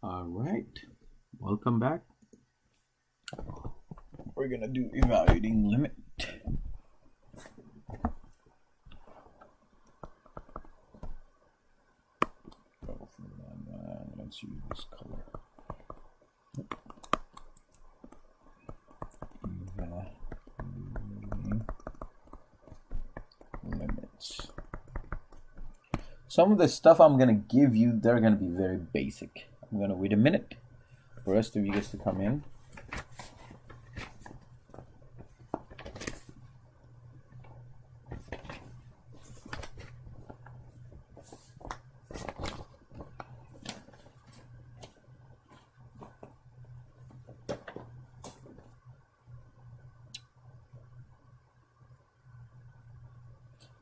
All right, welcome back. We're gonna do evaluating limit. Let's use this color. Evaluating limits. Some of the stuff I'm gonna give you, they're gonna be very basic. I'm gonna wait a minute for the rest of you guys to come in.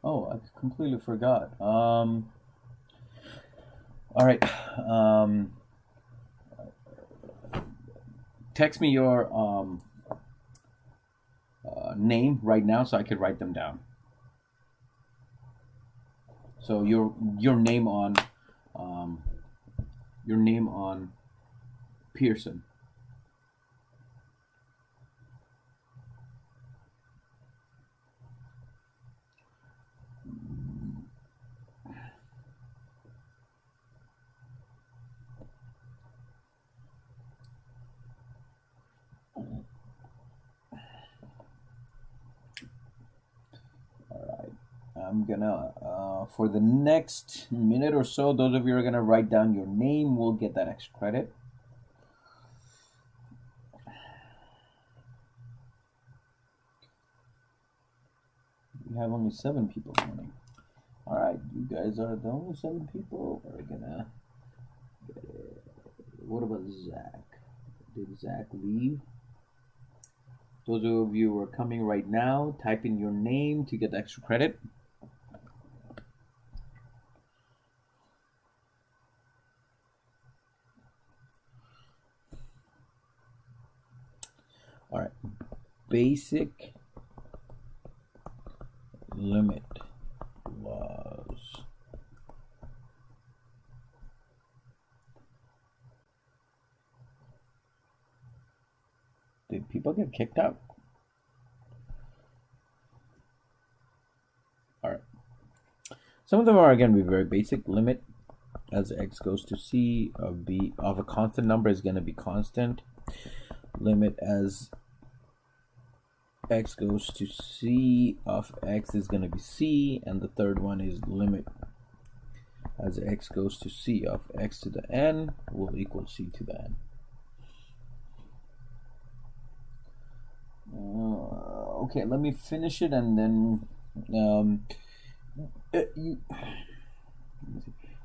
Oh, I completely forgot. All right. Text me your name right now so I could write them down. So your name on Pearson. I'm gonna, for the next minute or so, those of you who are gonna write down your name will get that extra credit. We have only 7 people joining. All right, you guys are the only 7 people. We're gonna. What about Zach? Did Zach leave? Those of you who are coming right now, type in your name to get extra credit. All right, basic limit laws. Did people get kicked out? All right. Some of them are going to be very basic. Limit as x goes to c of b of a constant number is going to be constant. Limit as x goes to c of x is going to be c, and the third one is limit as x goes to c of x to the n will equal c to the n. Okay, let me finish it and then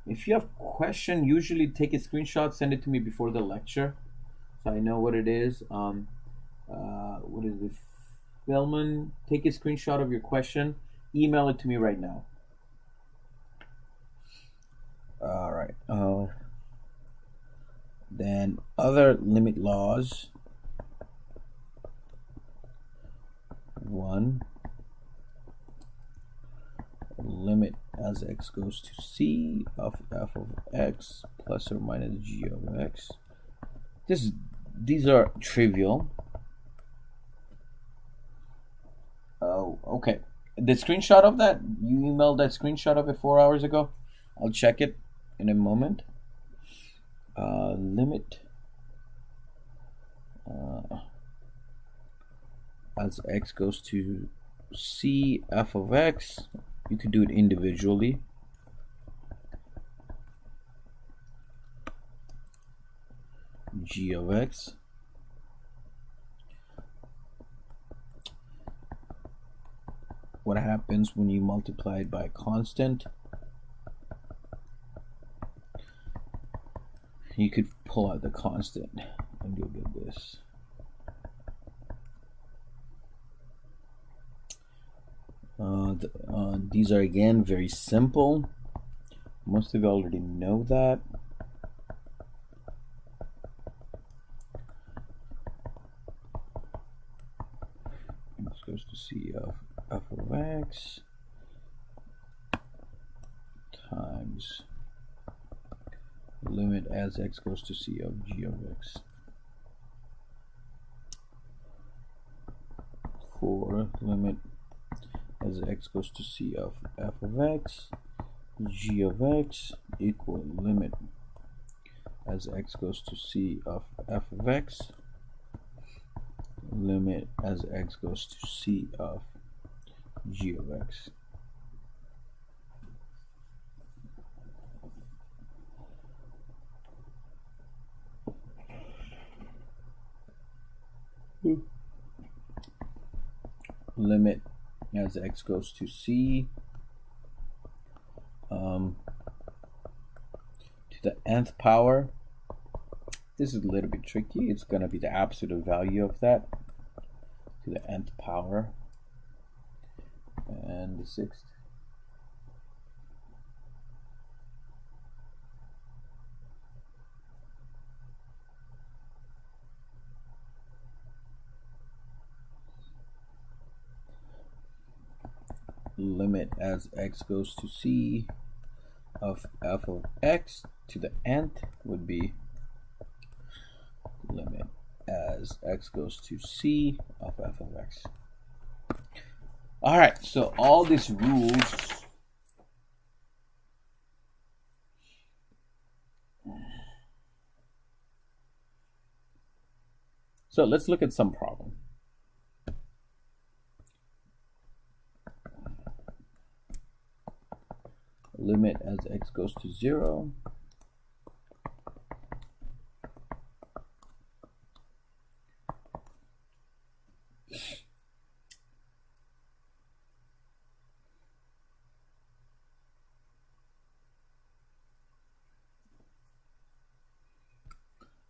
if you have question, usually take a screenshot, send it to me before the lecture so I know what it is. What is it? Philman, take a screenshot of your question, email it to me right now. All right. Then other limit laws. 1. Limit as x goes to c of f of x plus or minus g of x. These are trivial. Oh, okay. The screenshot of that, you emailed that screenshot of it 4 hours ago. I'll check it in a moment. Limit as x goes to c f of x. You could do it individually. G of x. What happens when you multiply it by a constant? You could pull out the constant and you'll get this. These are again very simple. Most of you already know that. X goes to c of f of x times limit as x goes to c of g of x. For limit as x goes to c of f of x, g of x equal limit as x goes to c of f of x, limit as x goes to c of g of x. Limit as x goes to c to the nth power. This is a little bit tricky. It's going to be the absolute value of that to the nth power, and the sixth. Limit as x goes to c of f of x to the nth would be limit as x goes to c of f of x. All right, so all these rules so let's look at some problem. Limit as x goes to 0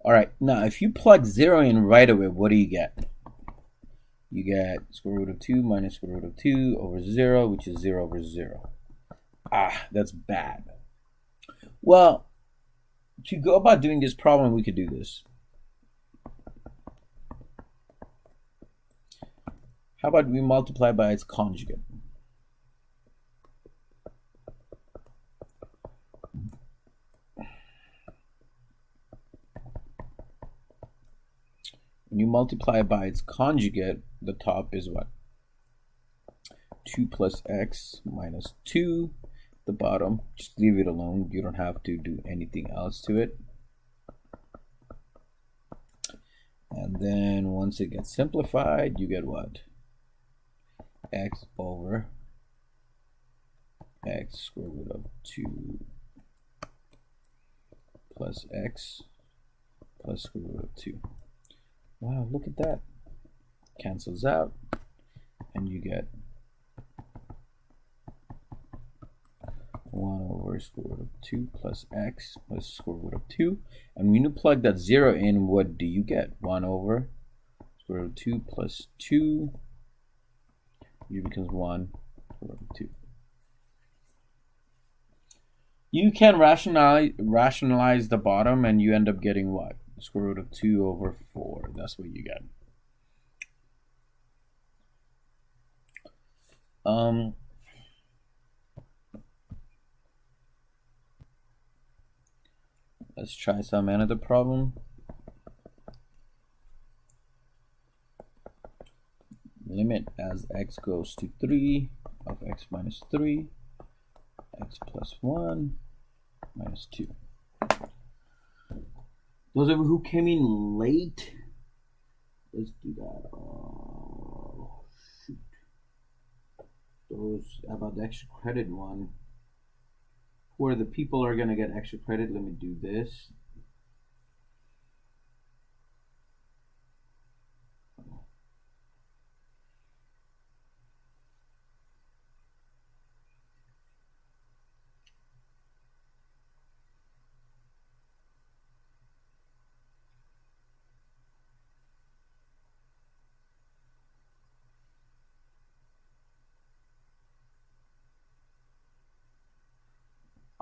All right, now if you plug 0 in right away, what do you get? You get square root of 2 minus square root of 2 over 0, which is 0 over 0. Ah, that's bad. Well, to go about doing this problem, we could do this. How about we multiply by its conjugate? When you multiply by its conjugate, the top is what? 2 plus x minus 2. The bottom, just leave it alone. You don't have to do anything else to it. And then once it gets simplified, you get what? X over x square root of 2 plus x plus square root of 2. Wow, look at that. Cancels out, and you get 1 over square root of 2 plus x plus square root of 2. And when you plug that 0 in, what do you get? 1 over square root of 2 plus 2. It becomes 1 square root of 2. You can rationalize the bottom, and you end up getting what? Square root of 2 over 4. That's what you get. Let's try some another problem. Limit as x goes to 3 of x minus 3, x plus 1 minus 2. Those of you who came in late, let's do that. Oh, shoot. Those about the extra credit one. Who are the people who are going to get extra credit? Let me do this.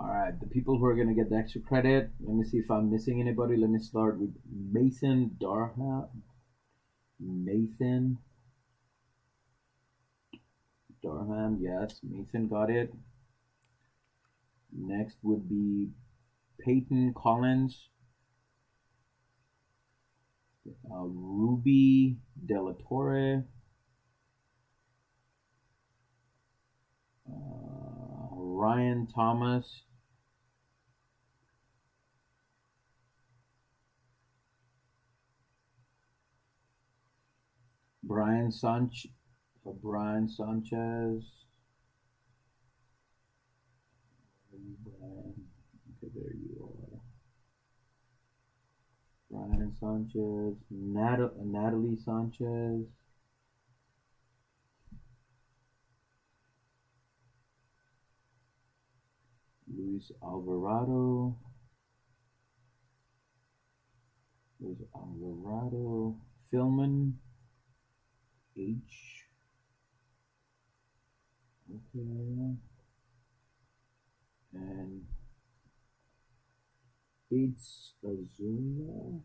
Alright, the people who are going to get the extra credit, let me see if I'm missing anybody. Let me start with Mason Darham. Nathan Darham, yes, Mason got it. Next would be Peyton Collins, Ruby Della Torre, Ryan Thomas, Brian Sanchez, okay, there you are. Brian Sanchez, Natalie Sanchez, Luis Alvarado, Philman, H. Okay. And it's Azula.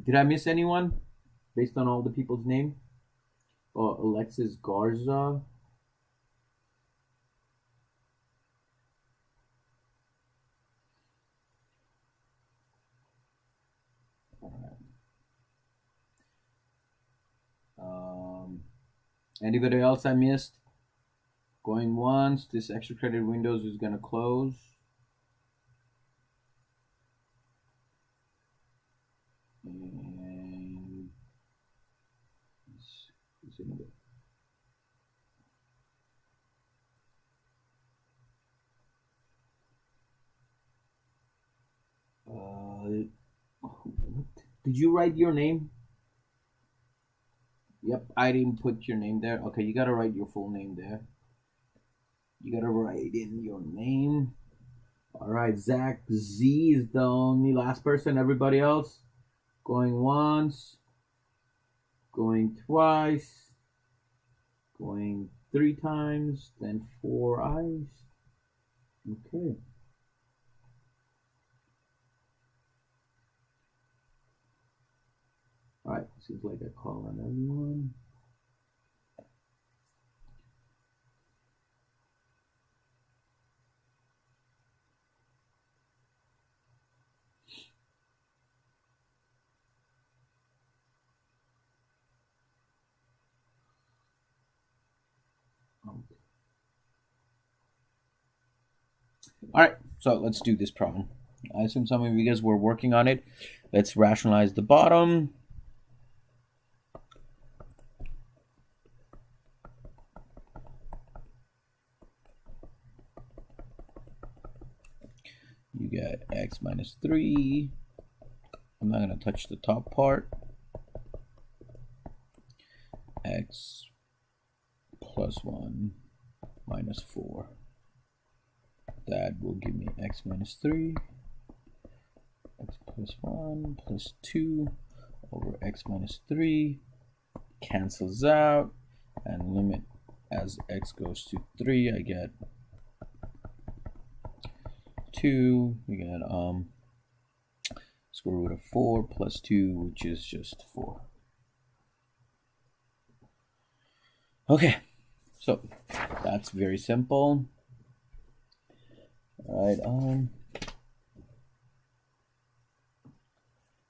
Did I miss anyone based on all the people's name? Oh, Alexis Garza. Anybody else I missed? Going once. This extra credit windows is going to close. And did you write your name? Yep, I didn't put your name there. Okay, you gotta write your full name there. You gotta write in your name. All right, Zach Z is the only last person. Everybody else going once, going twice, going 3 times, then 4 eyes. Okay. All right, seems like I call on everyone. All right, so let's do this problem. I assume some of you guys were working on it. Let's rationalize the bottom. You get x minus 3. I'm not going to touch the top part. X plus 1 minus 4. That will give me x minus 3, x plus 1 plus 2 over x minus 3 cancels out, and limit as x goes to 3, I get 2. We get square root of 4 plus 2, which is just 4. Okay, so that's very simple. All right,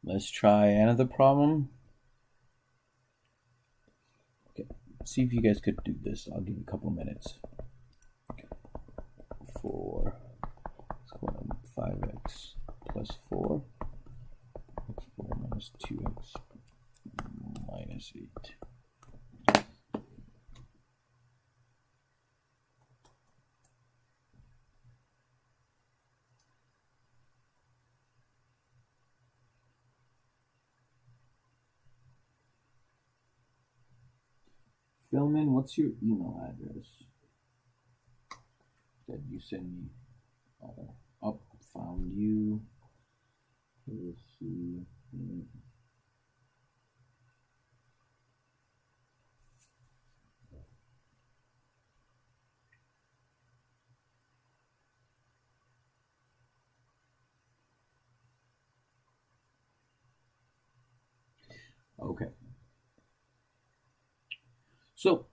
let's try another problem. Okay, see if you guys could do this. I'll give you a couple minutes. 4 5x plus 4, x4 minus 2x minus 8. Philman, what's your email address that you send me? Oh, found you. Let's see. Okay. So,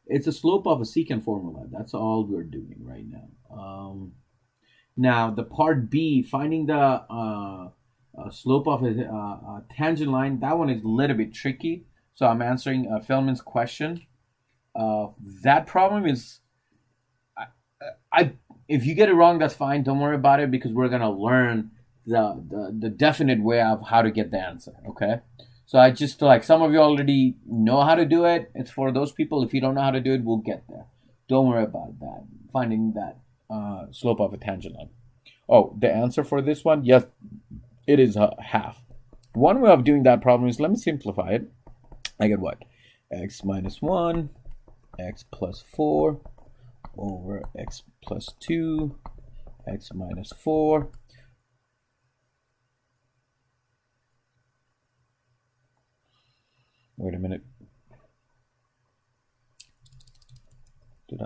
It's a slope of a secant formula. That's all we're doing right now. Now the part B, finding the slope of a tangent line. That one is a little bit tricky. So I'm answering Feldman's question. That problem is, I if you get it wrong, that's fine. Don't worry about it because we're gonna learn the definite way of how to get the answer. Okay. So I just like some of you already know how to do it. It's for those people. If you don't know how to do it, we'll get there. Don't worry about that. Finding that slope of a tangent line. Oh, the answer for this one, yes, it is half. One way of doing that problem is, let me simplify it. I get what? X minus 1, x plus 4 over x plus 2, x minus 4. Wait a minute. Did I?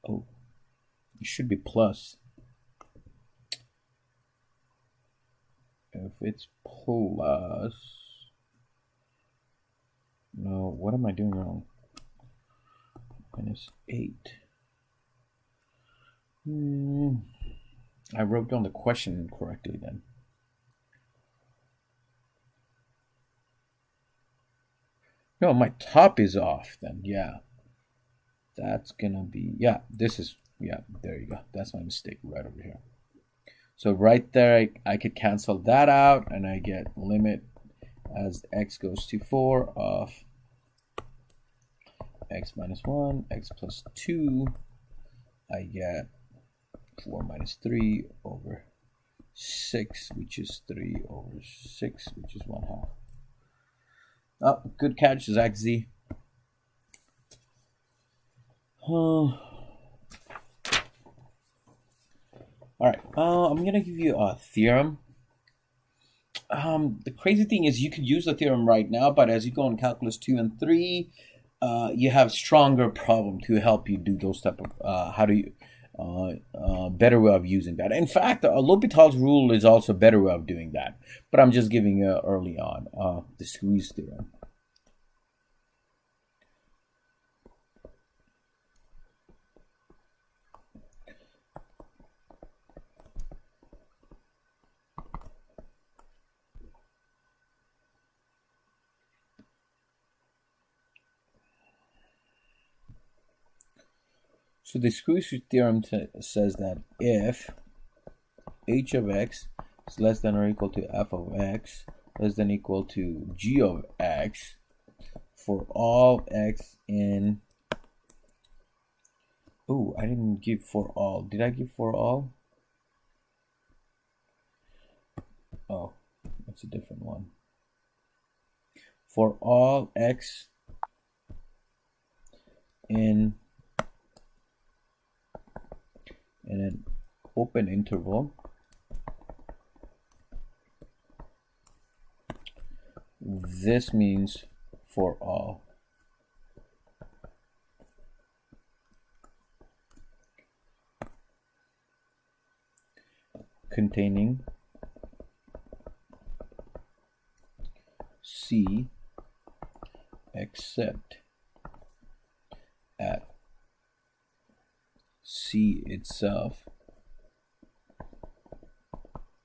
Oh, it should be plus. If it's plus, no, what am I doing wrong? Minus 8. I wrote down the question incorrectly then. No, my top is off then. Yeah. That's gonna be, yeah, this is, yeah, there you go. That's my mistake right over here. So right there, I could cancel that out and I get limit as x goes to 4 of x minus 1, x plus 2. I get 4 minus 3 over 6, which is 3 over 6, which is 1/2. Oh, good catch, Zach Z. All right, I'm going to give you a theorem. The crazy thing is you could use the theorem right now, but as you go in calculus 2 and 3, you have stronger problem to help you do those type of, better way of using that. In fact, L'Hopital's rule is also a better way of doing that, but I'm just giving you early on the squeeze theorem. So the squeeze theorem says that if h of x is less than or equal to f of x less than or equal to g of x for all x in, oh, I didn't give for all. Did I give for all? Oh, that's a different one. For all x in an open interval, this means for all. Containing C except at C itself,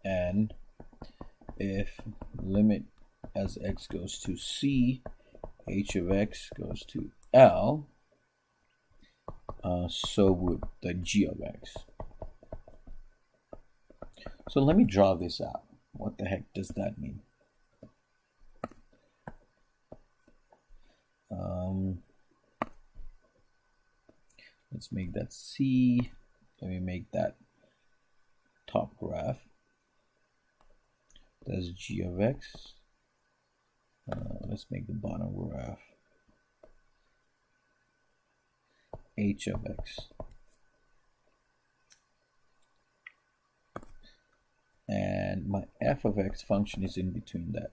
and if limit as x goes to C, h of x goes to L, so would the g of x. So let me draw this out. What the heck does that mean? Let's make that C. Let me make that top graph. That's g of x. Let's make the bottom graph h of x. And my f of x function is in between that.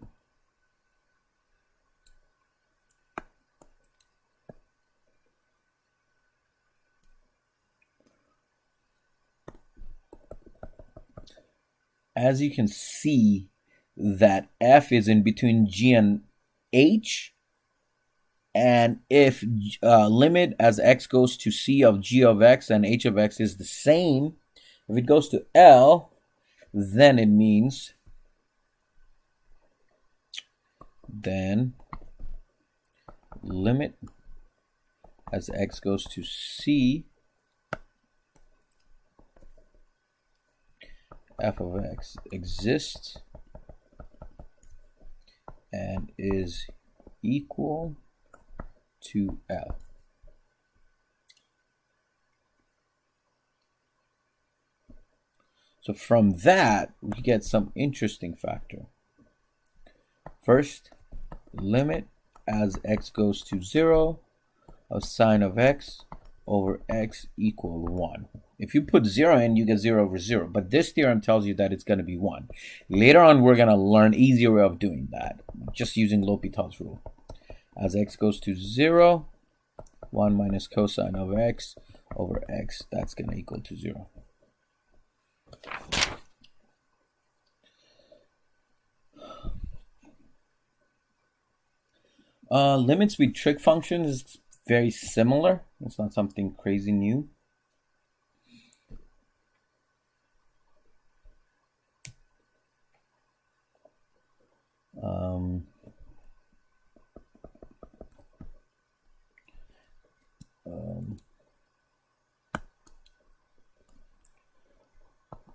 As you can see, that f is in between g and h, and if limit as x goes to c of g of x and h of x is the same, if it goes to L, then it means limit as x goes to c f of x exists and is equal to L. So from that, we get some interesting factor. First, limit as x goes to 0 of sine of x over x equal 1. If you put 0 in, you get 0 over 0. But this theorem tells you that it's going to be 1. Later on, we're going to learn easier way of doing that, just using L'Hopital's rule. As x goes to 0, 1 minus cosine of x over x, that's going to equal to 0. Limits with trig functions is very similar. It's not something crazy new.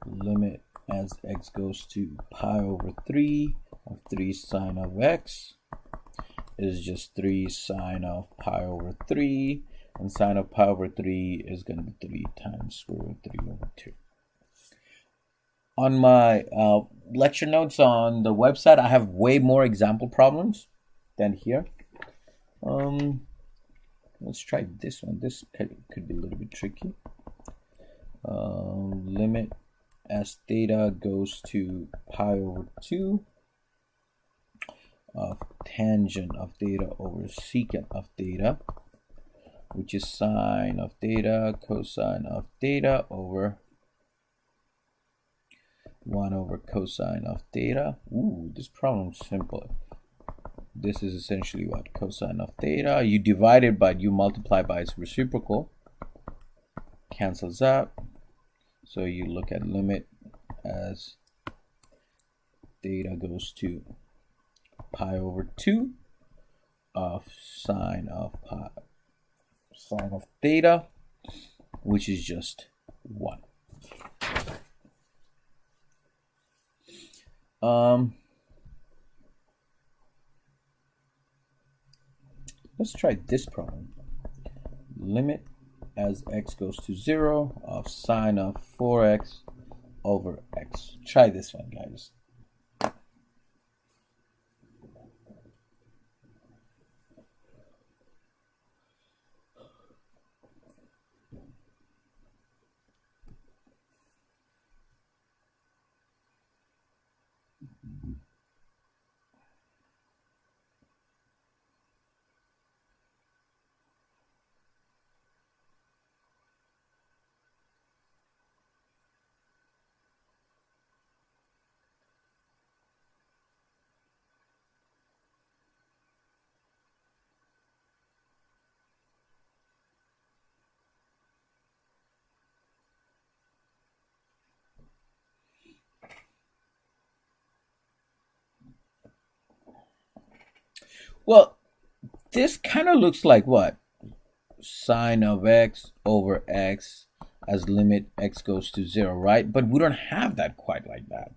Limit as x goes to pi over 3 of 3 sine of x is just 3 sine of pi over 3, and sine of pi over 3 is going to be 3 times square root 3 over 2. On my lecture notes on the website, I have way more example problems than here. Let's try this one. This could be a little bit tricky. Limit as theta goes to pi over 2 of tangent of theta over secant of theta, which is sine of theta cosine of theta over 1 over cosine of theta. Ooh, this problem's simple. This is essentially what? Cosine of theta. You divide it by, you multiply by its reciprocal. Cancels out. So you look at limit as theta goes to pi over 2 of sine of theta, which is just 1. Let's try this problem. Limit as x goes to 0 of sine of 4x over x. Try this one, guys. Well, this kind of looks like what? Sine of x over x as limit x goes to 0, right? But we don't have that quite like that.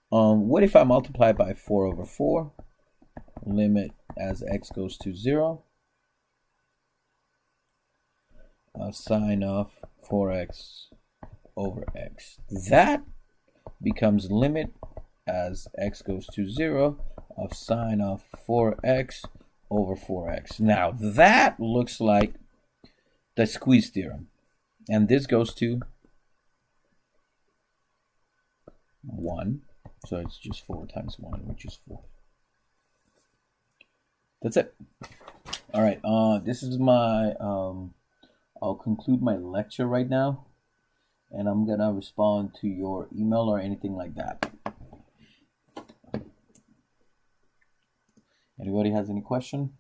What if I multiply by 4 over 4? Limit as x goes to 0 sine of 4x over x. That becomes limit as x goes to 0 of sine of 4x over 4x. Now that looks like the squeeze theorem, and this goes to 1, so it's just 4 times 1, which is 4. That's it. All right, this is my I'll conclude my lecture right now, and I'm gonna respond to your email or anything like that. Anybody has any question?